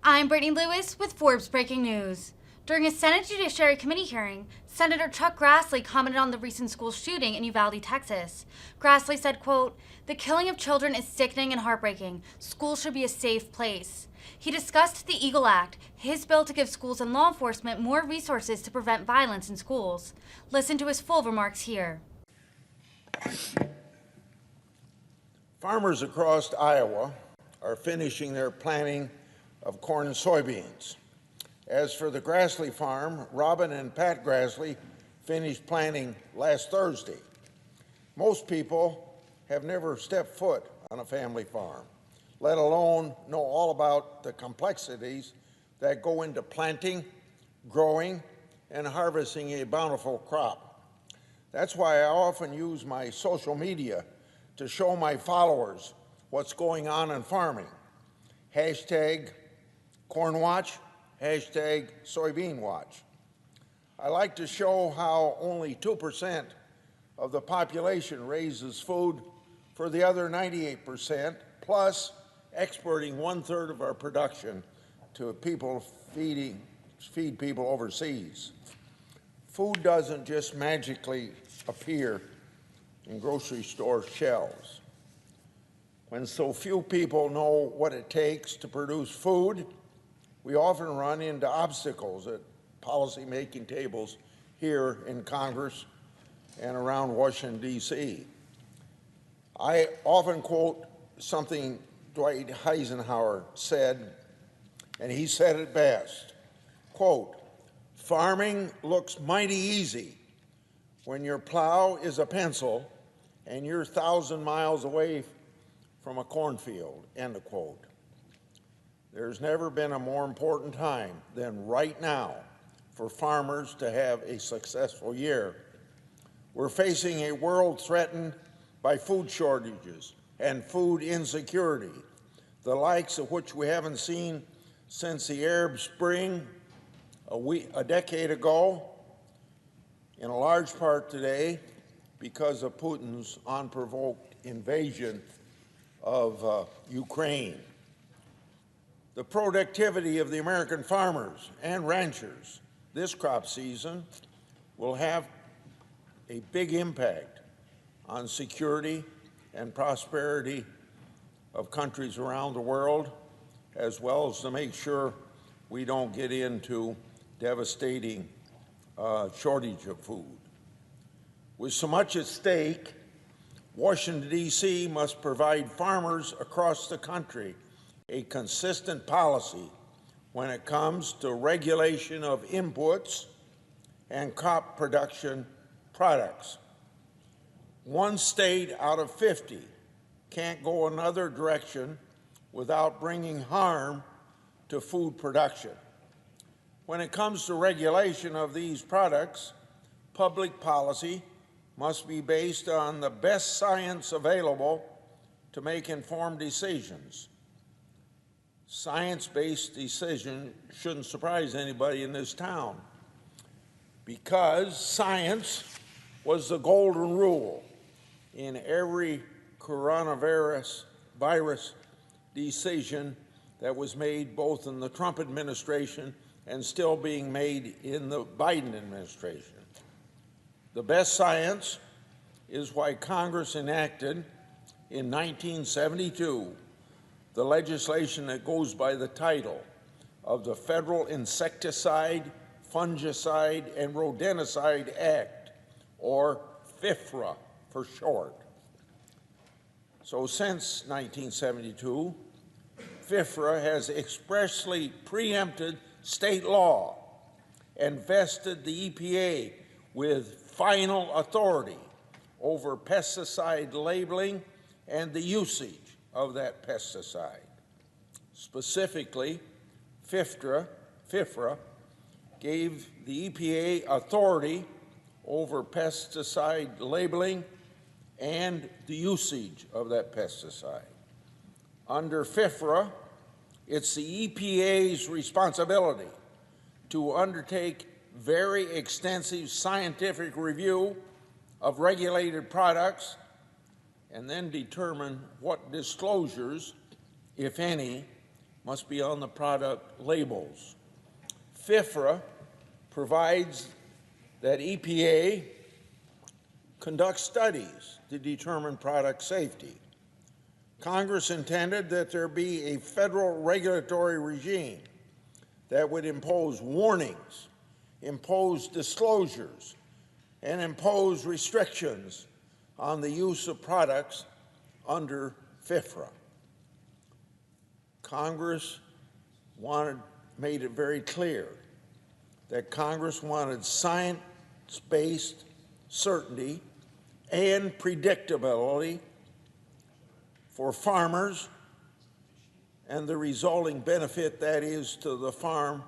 I'm Brittany Lewis with Forbes Breaking News. During a Senate Judiciary Committee hearing, Senator Chuck Grassley commented on the recent school shooting in Uvalde, Texas. Grassley said, quote, "The killing of children is sickening and heartbreaking. Schools should be a safe place." He discussed the EAGLE Act, his bill to give schools and law enforcement more resources to prevent violence in schools. Listen to his full remarks here. Farmers across Iowa are finishing their planting of corn and soybeans. As for the Grassley farm, Robin and Pat Grassley finished planting last Thursday. Most people have never stepped foot on a family farm, let alone know all about the complexities that go into planting, growing, and harvesting a bountiful crop. That's why I often use my social media to show my followers what's going on in farming. Hashtag CornWatch, hashtag SoybeanWatch. I like to show how only 2% of the population raises food for the other 98%, plus exporting 1/3 of our production to feed people overseas. Food doesn't just magically appear in grocery store shelves. When so few people know what it takes to produce food, we often run into obstacles at policy-making tables here in Congress and around Washington, D.C. I often quote something Dwight Eisenhower said, and he said it best, quote, "Farming looks mighty easy when your plow is a pencil and you're 1,000 miles away from a cornfield," end of quote. There's never been a more important time than right now for farmers to have a successful year. We're facing a world threatened by food shortages and food insecurity, the likes of which we haven't seen since the Arab Spring a decade ago, in a large part today because of Putin's unprovoked invasion of Ukraine. The productivity of the American farmers and ranchers this crop season will have a big impact on security and prosperity of countries around the world, as well as to make sure we don't get into devastating shortage of food. With so much at stake, Washington, D.C. must provide farmers across the country a consistent policy when it comes to regulation of inputs and crop production products. One state out of 50 can't go another direction without bringing harm to food production. When it comes to regulation of these products, public policy must be based on the best science available to make informed decisions. Science-based decision shouldn't surprise anybody in this town, because science was the golden rule in every coronavirus decision that was made both in the Trump administration and still being made in the Biden administration. The best science is why Congress enacted in 1972 the legislation that goes by the title of the Federal Insecticide, Fungicide, and Rodenticide Act, or FIFRA for short. So since 1972, FIFRA has expressly preempted state law and vested the EPA with final authority over pesticide labeling and the usage of that pesticide. Specifically, FIFRA gave the EPA authority over pesticide labeling and the usage of that pesticide. Under FIFRA, it's the EPA's responsibility to undertake very extensive scientific review of regulated products and then determine what disclosures, if any, must be on the product labels. FIFRA provides that EPA conducts studies to determine product safety. Congress intended that there be a federal regulatory regime that would impose warnings, impose disclosures, and impose restrictions on the use of products under FIFRA. Congress made it very clear that Congress wanted science-based certainty and predictability for farmers and the resulting benefit that is to the farm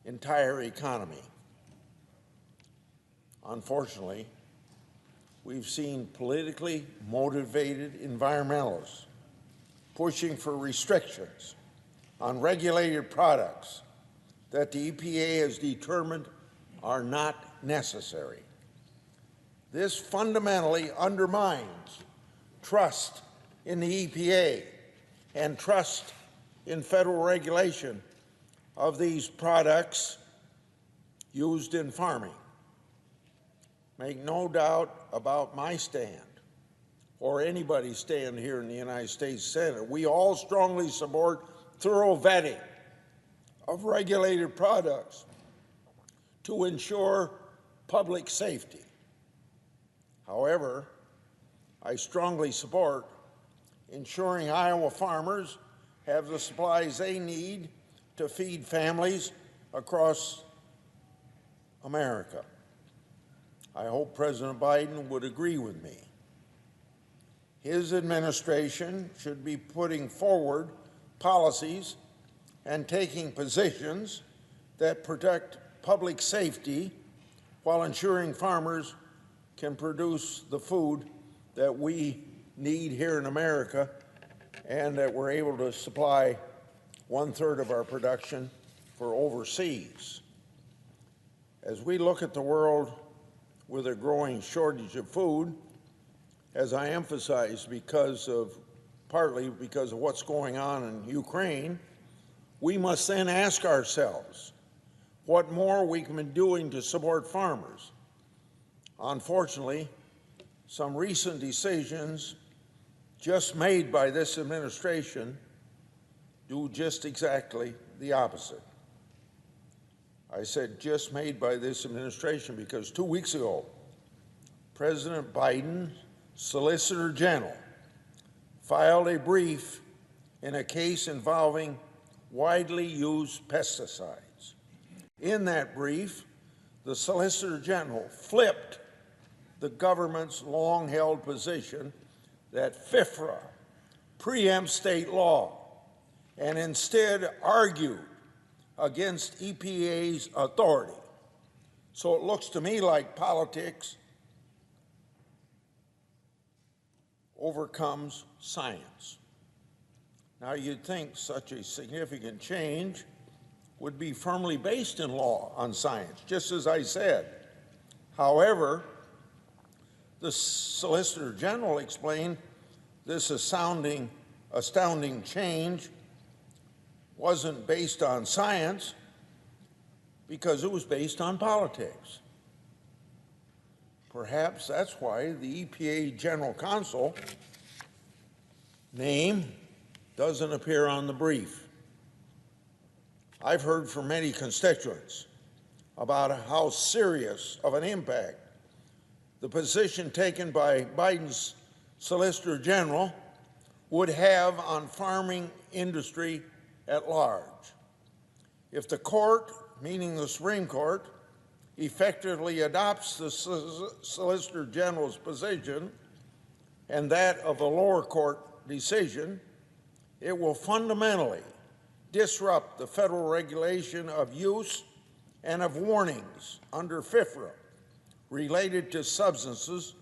entire economy. Unfortunately, we've seen politically motivated environmentalists pushing for restrictions on regulated products that the EPA has determined are not necessary. This fundamentally undermines trust in the EPA and trust in federal regulation of these products used in farming. Make no doubt about my stand or anybody's stand here in the United States Senate. We all strongly support thorough vetting of regulated products to ensure public safety. However, I strongly support ensuring Iowa farmers have the supplies they need to feed families across America. I hope President Biden would agree with me. His administration should be putting forward policies and taking positions that protect public safety while ensuring farmers can produce the food that we need here in America and that we're able to supply 1/3 of our production for overseas. As we look at the world with a growing shortage of food, as I emphasized, partly because of what's going on in Ukraine, we must then ask ourselves what more we can be doing to support farmers. Unfortunately, some recent decisions just made by this administration do just exactly the opposite. I said just made by this administration because 2 weeks ago, President Biden, Solicitor General, filed a brief in a case involving widely used pesticides. In that brief, the Solicitor General flipped the government's long-held position that FIFRA preempts state law and instead argued against EPA's authority. So it looks to me like politics overcomes science. Now, you'd think such a significant change would be firmly based in law on science, just as I said. However, the Solicitor General explained this astounding change wasn't based on science because it was based on politics. Perhaps that's why the EPA General Counsel name doesn't appear on the brief. I've heard from many constituents about how serious of an impact the position taken by Biden's Solicitor General would have on farming industry at large. If the court, meaning the Supreme Court, effectively adopts the Solicitor General's position and that of the lower court decision, it will fundamentally disrupt the federal regulation of use and of warnings under FIFRA related to substances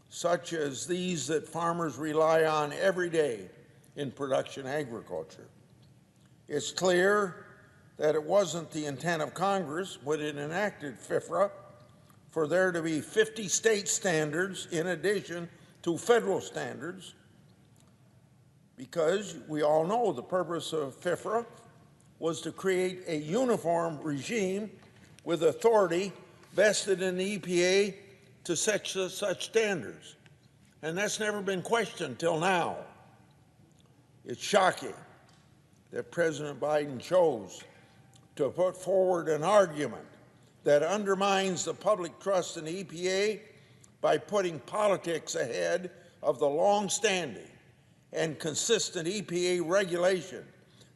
such as these that farmers rely on every day in production agriculture. It's clear that it wasn't the intent of Congress when it enacted FIFRA for there to be 50 state standards in addition to federal standards because we all know the purpose of FIFRA was to create a uniform regime with authority vested in the EPA to set such standards. And that's never been questioned till now. It's shocking that President Biden chose to put forward an argument that undermines the public trust in the EPA by putting politics ahead of the long-standing and consistent EPA regulation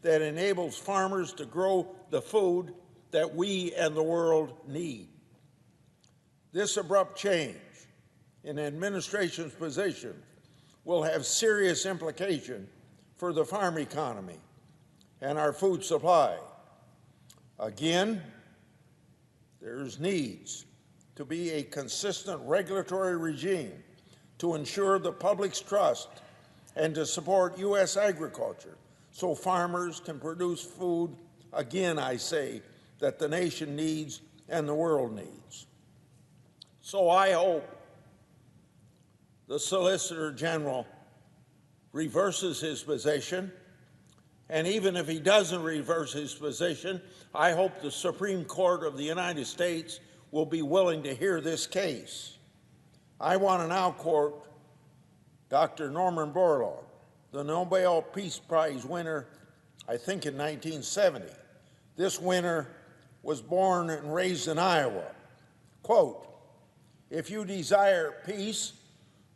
that enables farmers to grow the food that we and the world need. This abrupt change in the administration's position will have serious implications for the farm economy and our food supply. Again, there's needs to be a consistent regulatory regime to ensure the public's trust and to support U.S. agriculture so farmers can produce food, again I say, that the nation needs and the world needs. So I hope the Solicitor General reverses his position, and even if he doesn't reverse his position, I hope the Supreme Court of the United States will be willing to hear this case. I want to now quote Dr. Norman Borlaug, the Nobel Peace Prize winner, I think in 1970. This winner was born and raised in Iowa. Quote, "If you desire peace,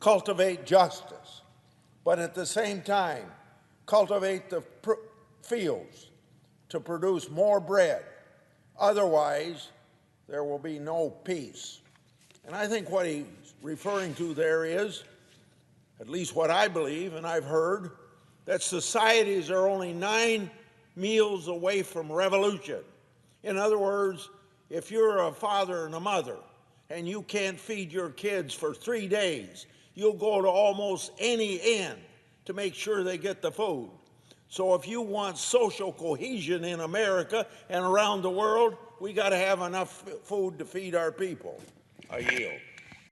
cultivate justice, but at the same time, cultivate the fields to produce more bread. Otherwise, there will be no peace." And I think what he's referring to there is, at least what I believe and I've heard, that societies are only 9 meals away from revolution. In other words, if you're a father and a mother and you can't feed your kids for 3 days, you'll go to almost any end to make sure they get the food. So if you want social cohesion in America and around the world, we got to have enough food to feed our people. I yield.